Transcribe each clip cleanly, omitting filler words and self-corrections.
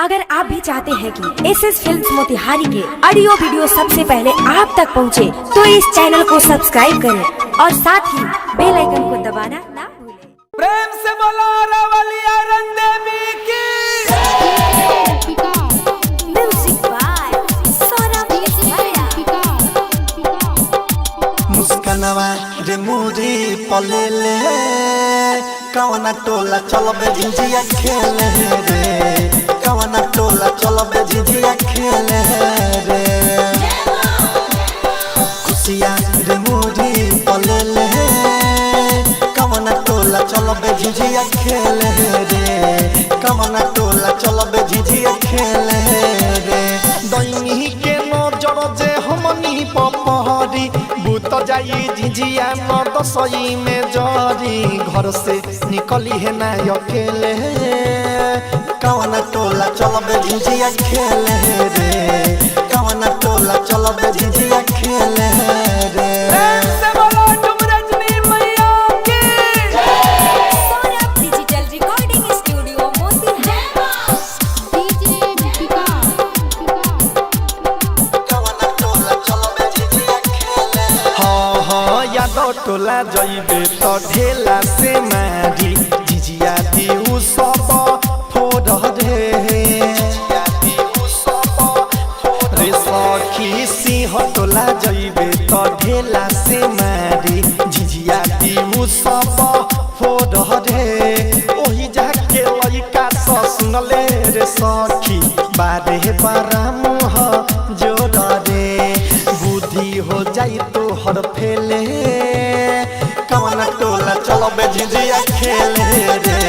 अगर आप भी चाहते हैं कि एसएस फिल्म्स मोतिहारी के ऑडियो वीडियो सबसे पहले आप तक पहुंचे, तो इस चैनल को सब्सक्राइब करें और साथ ही बेल आइकन को दबाना ना भूलें। प्रेम से बोलो रवलिया रंग देवी की। Music by Saurabh Israya. मुस्कानवा रे मुरी पलेले कवना टोला चलबे झिझिया खेले रे, कवना टोला चलबे झिझिया खेले रे। खुशिया रे मुरी पलेले कवना टोला चलबे झिझिया खेले रे, कवना टोला चलबे झिझिया खेले रे। दैनी के नजर जे हमनी पपहरी भूत जाई झिझिया न दसई में जरी, घर से निकली है ना अकेले। कवना टोला चलबे झिझिया खेले रे, कवना टोला चलबे झिझिया खेले रे। प्रेम से बोलो तुम रजनी मैया की। Saurabh digital recording studio Motihari. कवना टोला चलबे झिझिया खेले हाँ हाँ यादव टोला जइबे तो ढेला से मारी, झिझिया दिउ सब फोड़ रे सखी। सिंह टोला जइबे तो ढेला से मारी, झिझिया दिउ सब फोड़ ओही जाके लइका स सुनले रे सखी, बारे बारा मुह जोड़ रे, बुद्धि हो जाई तो हर फेले। कवना टोला चलबे झिझिया खेले रे,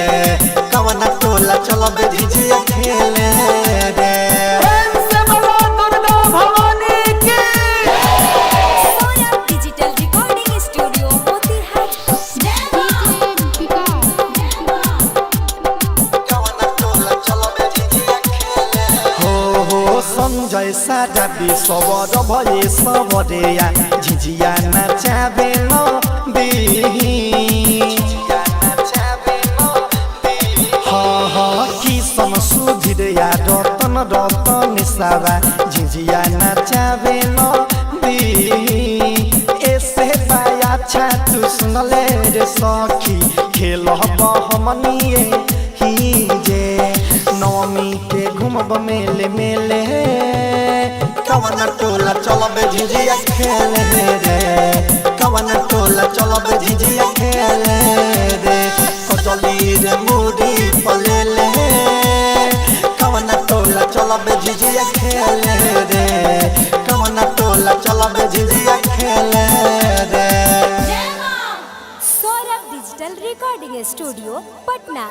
कवना टोला चलबे झिझिया खेले रे। प्रेम से बोलो दुर्गा भवानी की। Saurabh digital recording studio Motihari. कवना टोला चलबे झिझिया खेले हो संजय सादा सबर भए सबरेया, झिझिया नचाबे न हाँ हाँ किसन सुधिरया रतन रतन सारा, झिझिया नचाबे न ऐसे पाया छा तू सुनले रे सखी, खेल हमनिए ही जे नवमी के घूमब मेले मेले। कवना टोला चलबे झिझिया खेले रे, कवना टोला चलबे झिझिया खेले रे। कजली रे मुरी पलेले कवना टोला चलबे झिझिया खेले रे, कवना टोला चलबे झिझिया खेले रे। Saurabh digital recording studio Patna.